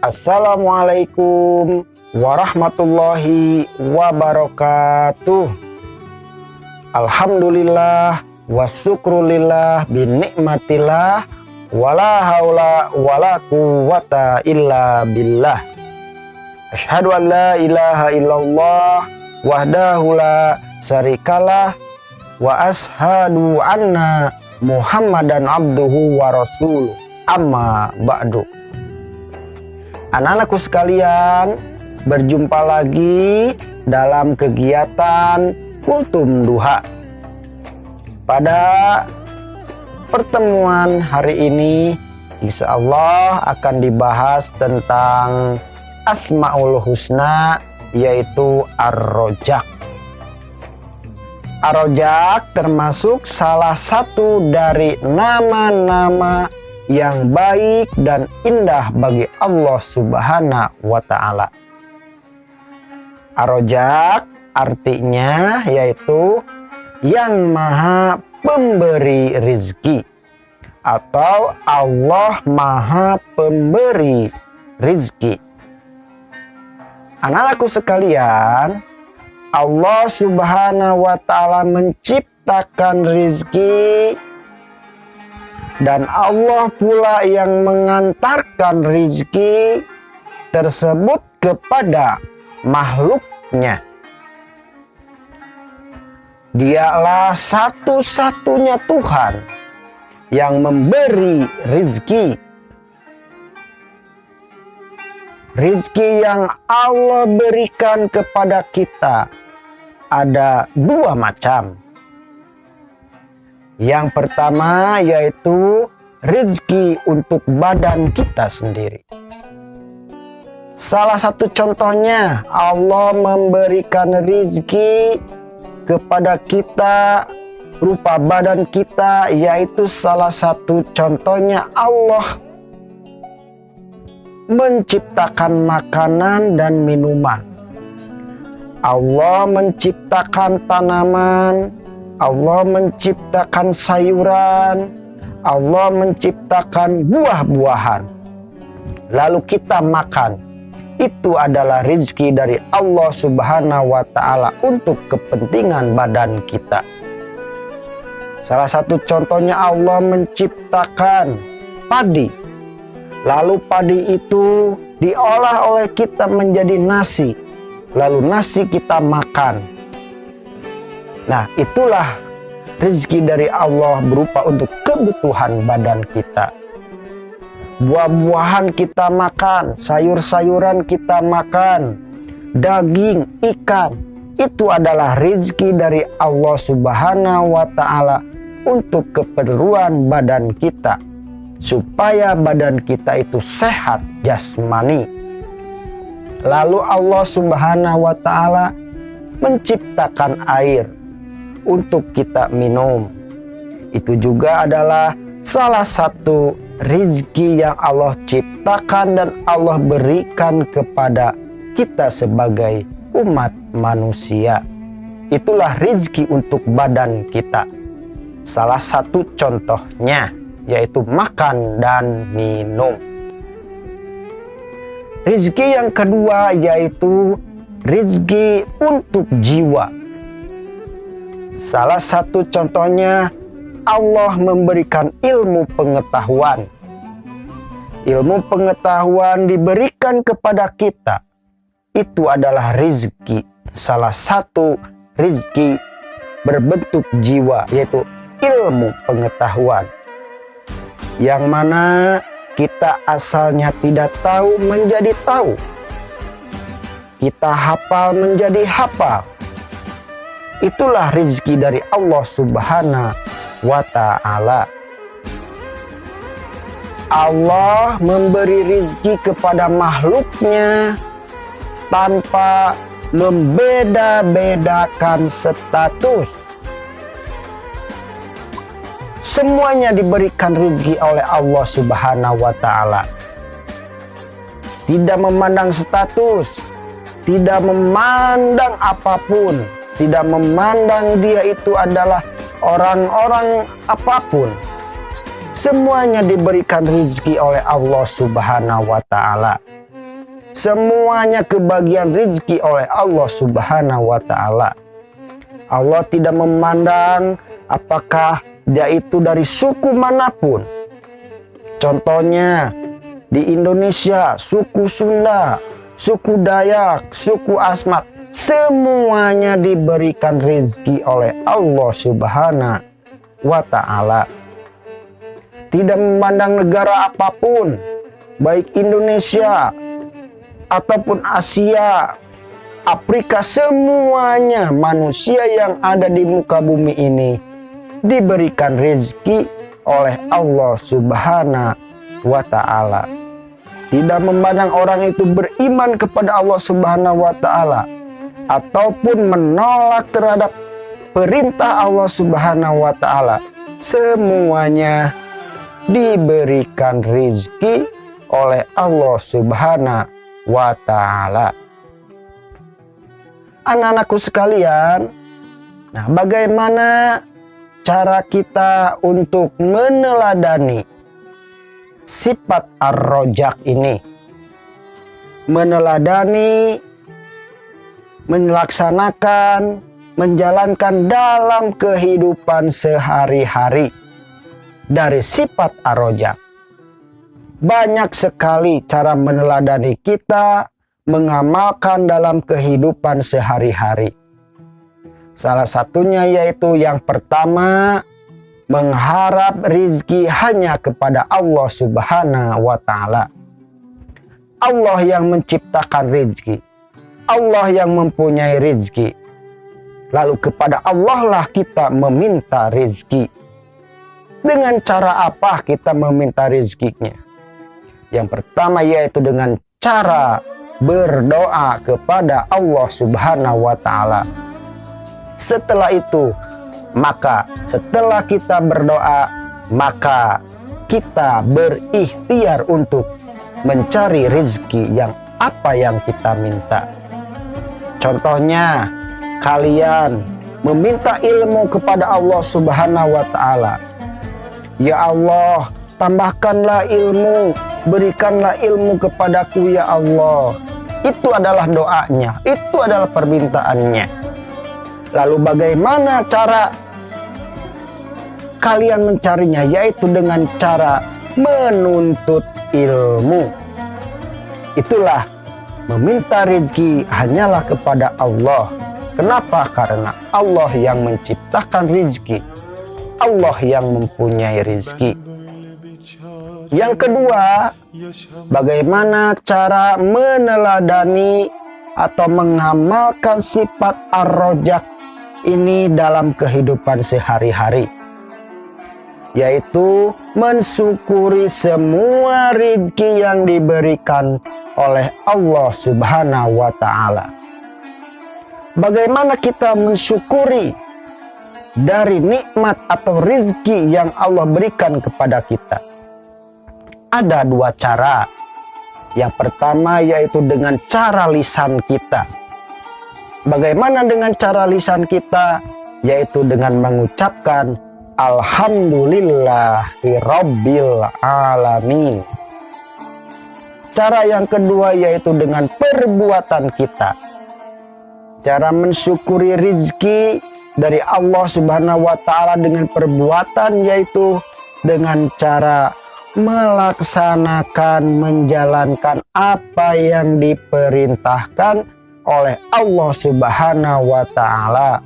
Assalamualaikum warahmatullahi wabarakatuh. Alhamdulillah wa syukrulillah binikmatillah wala haula wala quwwata illa billah. Asyhadu an la ilaha illallah wahdahu la syarikalah wa ashhadu anna Muhammadan abduhu wa rasuluh. Amma ba'du. Anak-anakku sekalian, berjumpa lagi dalam kegiatan Kultum Duha. Pada pertemuan hari ini, insya Allah akan dibahas tentang Asmaul Husna, yaitu Ar-Rojak. Ar-Rojak termasuk salah satu dari nama-nama yang baik dan indah bagi Allah Subhanahu wa Ta'ala. Ar-Rojak artinya yaitu yang maha pemberi rizki, atau Allah maha pemberi rizki. Anak-anakku sekalian, Allah Subhanahu wa Ta'ala menciptakan rizki, dan Allah pula yang mengantarkan rizki tersebut kepada makhluknya. Dialah satu-satunya Tuhan yang memberi rizki. Rizki yang Allah berikan kepada kita ada dua macam. Yang pertama yaitu rizki untuk badan kita sendiri. Salah satu contohnya, Allah memberikan rizki kepada kita rupa badan kita, yaitu salah satu contohnya Allah menciptakan makanan dan minuman. Allah menciptakan tanaman, Allah menciptakan sayuran, Allah menciptakan buah-buahan, lalu kita makan. Itu adalah rezeki dari Allah Subhanahu wa Ta'ala untuk kepentingan badan kita. Salah satu contohnya, Allah menciptakan padi, lalu padi itu diolah oleh kita menjadi nasi, lalu nasi kita makan. Nah, itulah rezeki dari Allah berupa untuk kebutuhan badan kita. Buah-buahan kita makan, sayur-sayuran kita makan, daging, ikan. Itu adalah rezeki dari Allah Subhanahu wa Ta'ala untuk keperluan badan kita, supaya badan kita itu sehat jasmani. Lalu Allah Subhanahu wa Ta'ala menciptakan air untuk kita minum. Itu juga adalah salah satu rezeki yang Allah ciptakan dan Allah berikan kepada kita sebagai umat manusia. Itulah rezeki untuk badan kita. Salah satu contohnya yaitu makan dan minum. Rezeki yang kedua yaitu rezeki untuk jiwa. Salah satu contohnya, Allah memberikan ilmu pengetahuan. Ilmu pengetahuan diberikan kepada kita. Itu adalah rezeki. Salah satu rezeki berbentuk jiwa, yaitu ilmu pengetahuan. Yang mana kita asalnya tidak tahu menjadi tahu. Kita hafal menjadi hafal. Itulah rezeki dari Allah Subhanahu wa Ta'ala. Allah memberi rezeki kepada makhluknya tanpa membeda-bedakan status. Semuanya diberikan rezeki oleh Allah Subhanahu wa Ta'ala. Tidak memandang status, tidak memandang apapun, tidak memandang dia itu adalah orang-orang apapun. Semuanya diberikan rezeki oleh Allah Subhanahu wa Ta'ala. Semuanya kebagian rizki oleh Allah Subhanahu wa Ta'ala. Allah tidak memandang apakah dia itu dari suku manapun. Contohnya di Indonesia, suku Sunda, suku Dayak, suku Asmat, semuanya diberikan rizki oleh Allah Subhanahu wa Ta'ala. Tidak memandang negara apapun, baik Indonesia ataupun Asia, Afrika, semuanya manusia yang ada di muka bumi ini diberikan rezeki oleh Allah Subhanahu wa Ta'ala. Tidak memandang orang itu beriman kepada Allah Subhanahu wa Ta'ala ataupun menolak terhadap perintah Allah Subhanahu wa Ta'ala, semuanya diberikan rezeki oleh Allah Subhanahu wa Ta'ala. Anak-anakku sekalian, nah bagaimana cara kita untuk meneladani sifat ar-rojak ini? Meneladani, melaksanakan, menjalankan dalam kehidupan sehari-hari dari sifat ar-rojak. Banyak sekali cara meneladani kita mengamalkan dalam kehidupan sehari-hari. Salah satunya yaitu yang pertama, mengharap rizki hanya kepada Allah Subhanahu wa Ta'ala. Allah yang menciptakan rizki, Allah yang mempunyai rizki. Lalu kepada Allah lah kita meminta rizki. Dengan cara apa kita meminta rizkinya? Yang pertama yaitu dengan cara berdoa kepada Allah Subhanahu wa Ta'ala. Setelah itu, maka setelah kita berdoa, maka kita berikhtiar untuk mencari rezeki yang apa yang kita minta. Contohnya, kalian meminta ilmu kepada Allah Subhanahu wa Ta'ala. Ya Allah, tambahkanlah ilmu, berikanlah ilmu kepadaku ya Allah. Itu adalah doanya, itu adalah permintaannya. Lalu bagaimana cara kalian mencarinya? Yaitu dengan cara menuntut ilmu. Itulah meminta rezeki hanyalah kepada Allah. Kenapa? Karena Allah yang menciptakan rezeki, Allah yang mempunyai rezeki. Yang kedua, bagaimana cara meneladani atau mengamalkan sifat ar-rojak ini dalam kehidupan sehari-hari, yaitu mensyukuri semua rezeki yang diberikan oleh Allah Subhanahu wa Ta'ala. Bagaimana kita mensyukuri dari nikmat atau rezeki yang Allah berikan kepada kita? Ada dua cara. Yang pertama yaitu dengan cara lisan kita. Bagaimana dengan cara lisan kita? Yaitu dengan mengucapkan Alhamdulillahirabbil alamin. Cara yang kedua yaitu dengan perbuatan kita. Cara mensyukuri rezeki dari Allah Subhanahu wa Ta'ala dengan perbuatan, yaitu dengan cara melaksanakan, menjalankan apa yang diperintahkan oleh Allah Subhanahu wa Ta'ala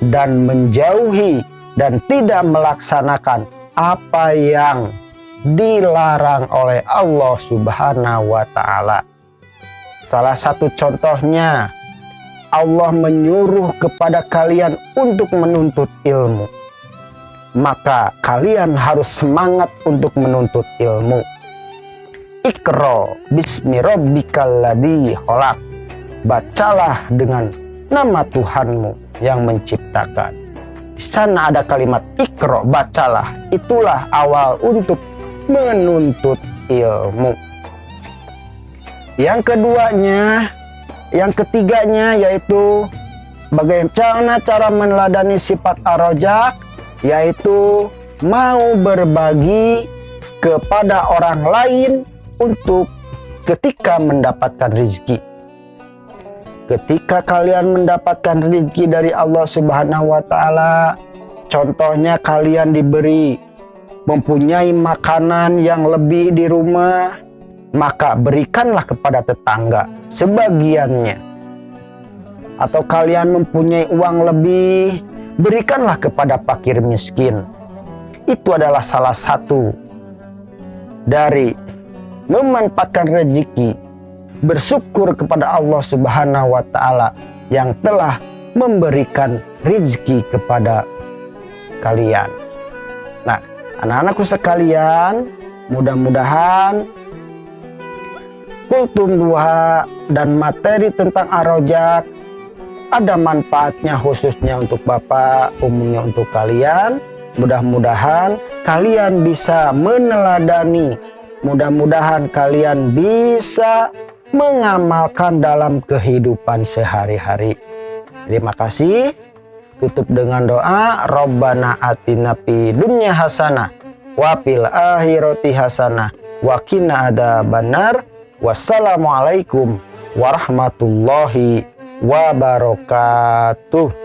dan menjauhi dan tidak melaksanakan apa yang dilarang oleh Allah Subhanahu wa Ta'ala. Salah satu contohnya, Allah menyuruh kepada kalian untuk menuntut ilmu. Maka kalian harus semangat untuk menuntut ilmu. Iqra bismi rabbikal ladzi khalaq. Bacalah dengan nama Tuhanmu yang menciptakan. Di sana ada kalimat Iqra, bacalah. Itulah awal untuk menuntut ilmu. Yang ketiganya yaitu bagaimana cara meneladani sifat ar-rojak, yaitu mau berbagi kepada orang lain untuk ketika mendapatkan rizki. Ketika kalian mendapatkan rizki dari Allah Subhanahu wa Ta'ala, contohnya kalian diberi mempunyai makanan yang lebih di rumah, maka berikanlah kepada tetangga sebagiannya. Atau kalian mempunyai uang lebih, berikanlah kepada fakir miskin. Itu adalah salah satu dari memanfaatkan rezeki, bersyukur kepada Allah Subhanahu wa Ta'ala yang telah memberikan rezeki kepada kalian. Nah, anak-anakku sekalian, mudah-mudahan kultum duha dan materi tentang ar-rojak ada manfaatnya, khususnya untuk Bapak, umumnya untuk kalian. Mudah-mudahan kalian bisa meneladani, mudah-mudahan kalian bisa mengamalkan dalam kehidupan sehari-hari. Terima kasih. Tutup dengan doa, Rabbana atina fid dunya hasanah wa fil akhirati hasanah wa qina adzabannar. Wassalamualaikum warahmatullahi wabarakatuh.